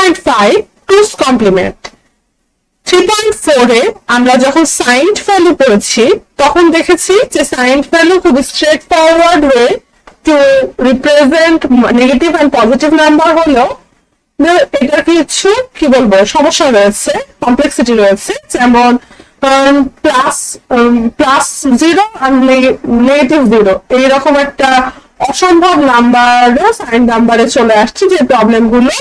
3.5 টুস কমপ্লিমেন্ট। 3.4 এ আমরা যখন সাইন্ড ভ্যালু পড়েছি তখন দেখেছি যে সাইন্ড ভ্যালু খুব straightforward way to represent negative and positive number হলো এটার কিছু কি বলবো সমস্যা রয়েছে, কমপ্লেক্সিটি রয়েছে, যেমন প্লাস 0 আর নেগেটিভ 0 এইরকম একটা অসম্ভব নাম্বার সাইন নাম্বারে চলে আসছে, যে প্রবলেম গুলো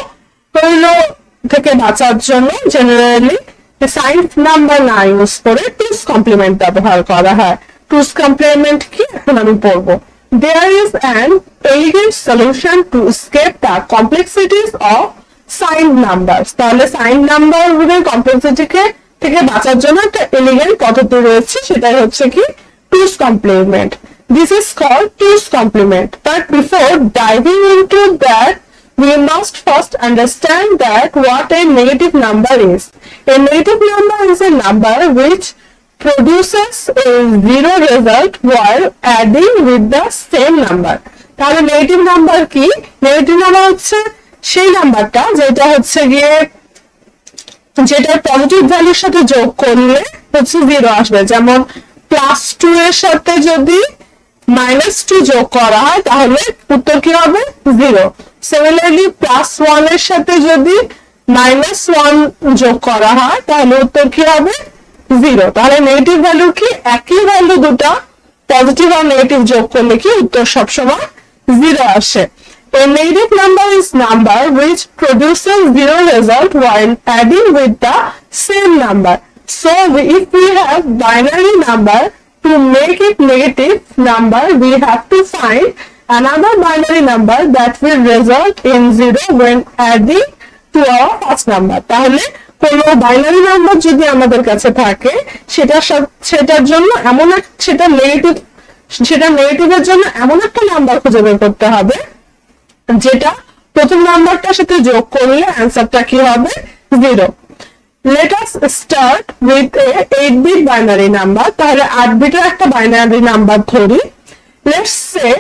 থেকে বাঁচার জন্য জেনারেলি সাইন নাম্বার না ইউজ করে টুস কমপ্লিমেন্ট ব্যবহার করা হয়। টুস কমপ্লিমেন্ট কি এখন আমি পড়বো। There is an elegant solution to escape the complexities of signed numbers. তাহলে সাইন নাম্বার গুলোর কমপ্লেক্সিটি থেকে বাঁচার জন্য একটা এলিগেন্ট পদ্ধতি রয়েছে, সেটাই হচ্ছে কি two's complement. This is called twos complement. But before diving into that, we must first understand that what a negative number is. A negative number is a number which produces a zero result while adding with the same number. তাহলে negative number কি? Negative number হচ্ছে সেই নাম্বারটা যেটা হচ্ছে গিয়ে যেটা positive ভ্যালুর সাথে যোগ করলে হচ্ছে 0 আসবে। যেমন +2 এর সাথে যদি -2 যোগ করা হয় তাহলে উত্তর কি হবে? 0। সিমিলারলি +1 এর সাথে যদি -1 যোগ করা হয় তাহলে উত্তর কি হবে? 0। তাহলে নেগেটিভ ভ্যালু কি একই ভ্যালু দুটো পজিটিভ আর নেগেটিভ যোগ করলে কি উত্তর সবসময় 0 আসে। A negative number is number which produces zero result while adding with the same number. So if we have binary number, to make it negative number, we have to find another binary number that will result in 0 when adding to our first number. তাহলে কোন binary number যদি আমাদের কাছে থাকে সেটার জন্য সেটা নেগেটিভের জন্য এমন একটা নাম্বার খুঁজে বের করতে হবে যেটা প্রথম নাম্বারটার সাথে যোগ করলে অ্যান্সারটা কি হবে? 0. Let us start with a 8-bit binary number. তাহলে 8 বিটের একটা বাইনারি নাম্বার ধরি। Let's say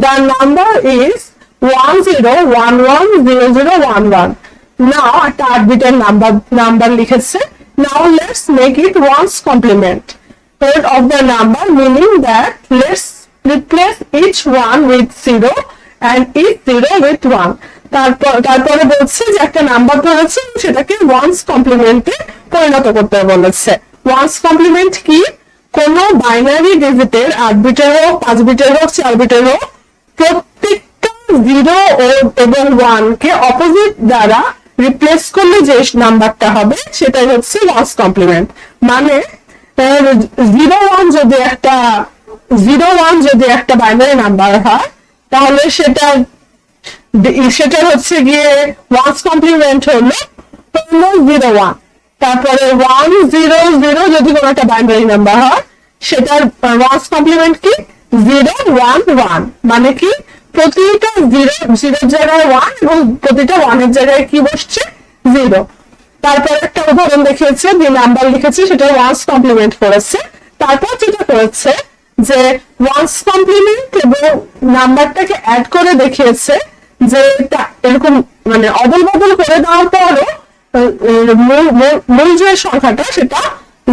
the number is 10110011. Now একটা 8 বিটের নাম্বার লিখেছে। Now let's make it ones complement of the number, meaning that let's replace each one with 0 and each 0 with 1. তারপরে বলছে যে একটা নাম্বার ধরেছে সেটাকে ওয়ান্স কমপ্লিমেন্টে পরিণত করতে বলেছে। ওয়ান্স কমপ্লিমেন্ট কি? কোন বাইনারি ডিজিটের 8 বিটের হোক 5 বিটের হোক 4 বিটের হোক প্রত্যেকটা 0 এবং 1 কে অপোজিট দ্বারা রিপ্লেস করলে যে নাম্বারটা হবে সেটাই হচ্ছে ওয়ান্স কমপ্লিমেন্ট। মানে 01 যদি একটা বাইনারি নাম্বার হয় তাহলে সেটা হচ্ছে গিয়ে ওয়ান্স কমপ্লিমেন্ট হলো 01। তারপরে 100 যদি কোনো একটা বাইনারি নাম্বার হয় সেটার ওয়ান্স কমপ্লিমেন্ট কি? 011। মানে কি প্রতিটা 0 জায়গায় 1 এবং প্রতিটা 1 এর জায়গায় কি বসছে? 0। তারপর একটা উদাহরণ দেখিয়েছে, যে নাম্বার লিখেছে সেটা ওয়ান্স কমপ্লিমেন্ট করেছে। তারপর যেটা করেছে যে ওয়ান্স কমপ্লিমেন্ট এবং নাম্বারটাকে অ্যাড করে দেখিয়েছে যে এরকম মানে অদল বদল করে দেওয়ার পরও মূল যে সংখ্যাটা সেটা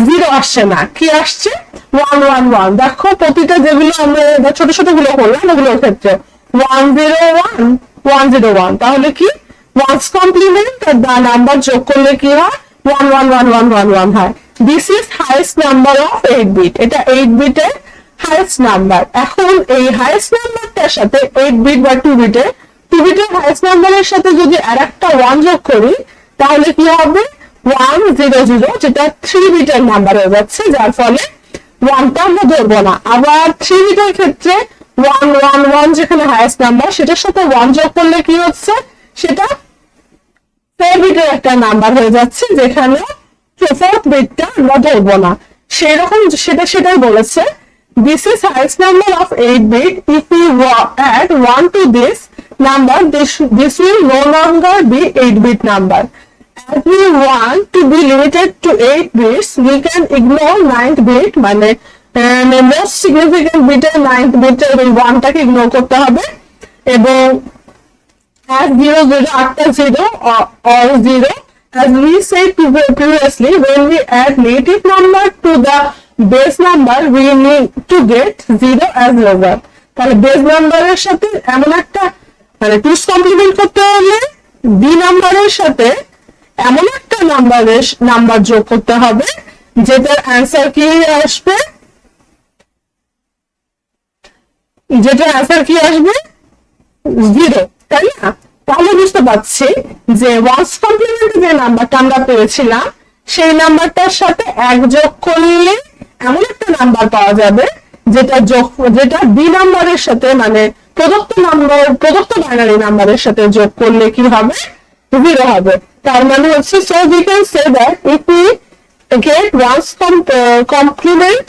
0 আসছে না, কি আসছে? 111। দেখো প্রতিটা যেগুলো আমরা ছোট ছোট গুলো করলাম ওগুলোর ক্ষেত্রে 101 তাহলে কি ওয়ান্স কমপ্লিমেন্ট আর নাম্বার যোগ করলে কি হয়? 11111 হয়। This is highest number of 8 bit. এটা 8 বিটের হাইয়েস্ট নাম্বার। এখন এই হাইয়েস্ট নাম্বারটার সাথে 8 বিট বা 2 বিটের হাইয়েস্ট নাম্বারের সাথে যদি আরেকটা 1 যোগ করি তাহলে কি হবে? 100, যেটা 3 বিটের নাম্বার হয়ে যাচ্ছে, যার ফলে 1টা আমরা ধরবো না। আবার 3 বিটের ক্ষেত্রে 111 যেখানে হাইয়েস্ট নাম্বার সেটার সাথে 1 যোগ করলে কি হচ্ছে? সেটা 4 বিটের একটা নাম্বার হয়ে যাচ্ছে, যেখানে 4th বিটটা আমরা ধরবো না। সেটাই বলেছে this is highest number of 8 bit. If we add 1 to this number, this will no longer be 8 bit number. As we want to be limited to 8 bits, we can ignore 9th bit, মানে most significant bit এর 9th bit এর 1টাকে ignore করতে হবে এবং add 0 0 after 0 or 0. As we said previously, when we add negative number to the base number, we need to get 0 as result. তাহলে base নাম্বারের সাথে এমন একটা মানে টুস কমপ্লিমেন্ট করতে হলে বি নাম্বারের সাথে এমন একটা নাম্বার যোগ করতে হবে যেটার অ্যান্সার কি আসবে, জিরো, তাই না? তাহলে বুঝতে পারছি যে ওয়ান্স কমপ্লিমেন্টে যে নাম্বারটা আমরা পেয়েছিলাম সেই নাম্বারটার সাথে এক যোগ করলে এমন একটা নাম্বার পাওয়া যাবে যেটা বি নাম্বারের সাথে মানে প্রদত্ত বাইনারি নাম্বারের সাথে যোগ করলে কি হবে, জিরো হবে। তার মানে হচ্ছে so we can say that if we get one's complement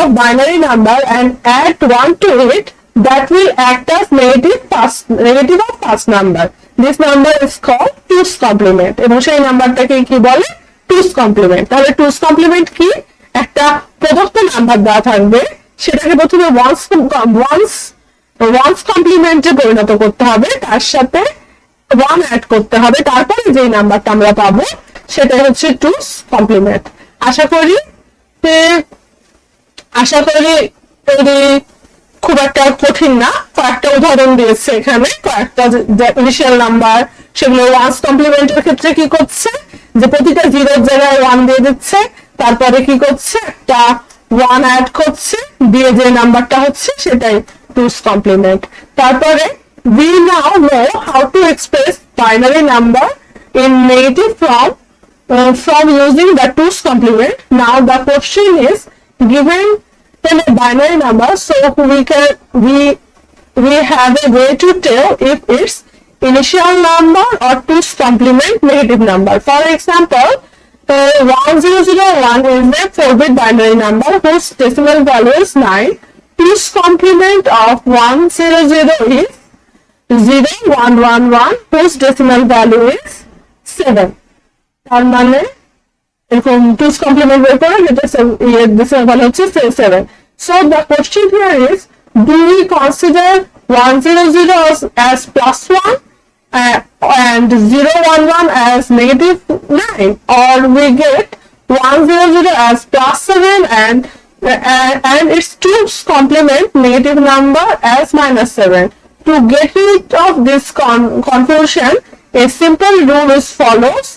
of binary number and add 1 to it, that will act as negative of first number. This number is called 2's complement এবং সেই নাম্বারটাকে কি বলে, 2's complement। তাহলে 2's complement কি, একটা প্রদত্ত number দেওয়া থাকবে সেটাকে প্রথমে ওয়ান্স কমপ্লিমেন্টে পরিণত করতে হবে, তার সাথে 1 অ্যাড করতে হবে, তারপরে যে নাম্বারটা আমরা পাবো সেটা হচ্ছে 2's complement। আশা করি খুব একটা কঠিন না। কয়েকটা উদাহরণ দিয়েছে এখানে, কয়েকটা ইনিশিয়াল নাম্বার, সেগুলো ওয়ান্স কমপ্লিমেন্টের ক্ষেত্রে কি করছে যে প্রতিটা জিরোর জায়গায় 1 দিয়ে দিচ্ছে, তারপরে কি করছে একটা 1 অ্যাড করছে, দিয়ে যে নাম্বারটা হচ্ছে সেটাই 2's complement। তারপরে we now know how to express binary number in negative form from using the 2's complement. Now the question is given in a binary number, so we have a way to tell if it's initial number or 2's complement negative number. For example, 1001 is a 4-bit binary number whose decimal value is 9. 2's complement of 100 is 0111 whose decimal value is 7. তার মানে এরকম 2's complement বের করে যেটা decimal value হচ্ছে 7. So the question here is, do we consider 100 as +1 and 011 as -9, or we get 100 as +7 and its 2's complement negative number as -7? To get rid of this confusion, a simple rule is follows.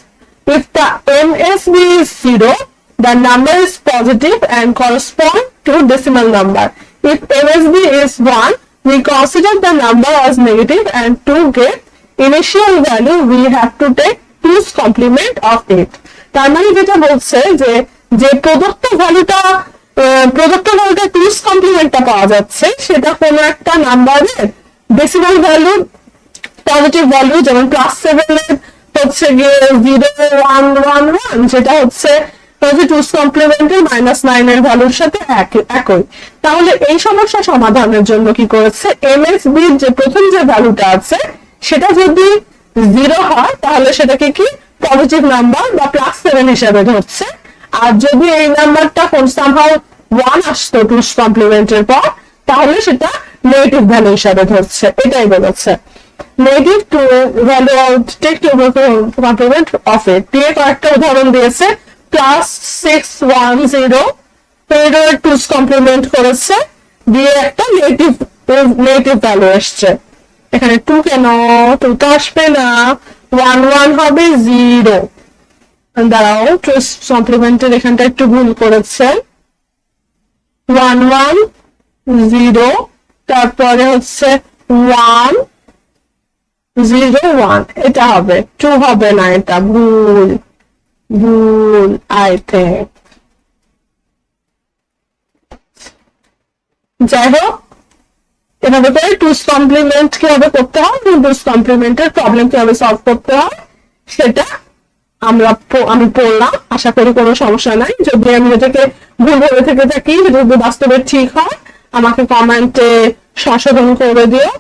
If the MSB is 0, the number is positive and correspond to decimal number. If MSB is 1, we consider the number as negative, and to get initial value we have to take 2's complement of it. তার মানে যেটা বলছে যে প্রদত্ত ভ্যালুটা 2's complementটা পাওয়া যাচ্ছে সেটা কোনো একটা নাম্বারের ডেসিমাল ভ্যালু পজিটিভ ভ্যালু, যেমন +7 হচ্ছে গিয়ে 0111, যেটা হচ্ছে 2's complemenটের -9 এর ভ্যালুর সাথে একই। তাহলে এই সমস্যা সমাধানের জন্য কি করেছে, MSB যে প্রথম যে ভ্যালুটা আছে সেটা যদি 0 হয় তাহলে সেটাকে কি পজিটিভ নাম্বার বা +7 হিসাবে ধরছে, আর যদি এই নাম্বারটা সামহাউ 1 আসতো 2's complemenটের পর তাহলে সেটা নেগেটিভ ভ্যালু হিসাবে ধরছে, এটাই বলেছে। Negative two value take two complement of it দিয়ে কয়েকটা উদাহরণ দিয়েছে। +610 এর 2's complement করেছে, দিয়ে একটা নেগেটিভ ভ্যালু আসছে। এখানে 2 কেন, 2 তো আসবে না, 11 হবে 0। দাঁড়াও, 2's complemenটের এখানটা একটু ভুল করেছে, 11 তারপরে হচ্ছে 101, এটা হবে, 2 হবে না, এটা ভুল আই থিংক। যাই হোক, এভাবে করে 2's complement কিভাবে করতে হয়, 2's complemenটের প্রবলেম কিভাবে সলভ করতে হয় সেটা আমি পড়লাম। আশা করি কোনো সমস্যা নাই। যদি আমি এটাকে ভুল ভেবে থেকে থাকি, যদি বাস্তবে ঠিক হয় আমাকে কমেন্টে সংশোধন করে দিও।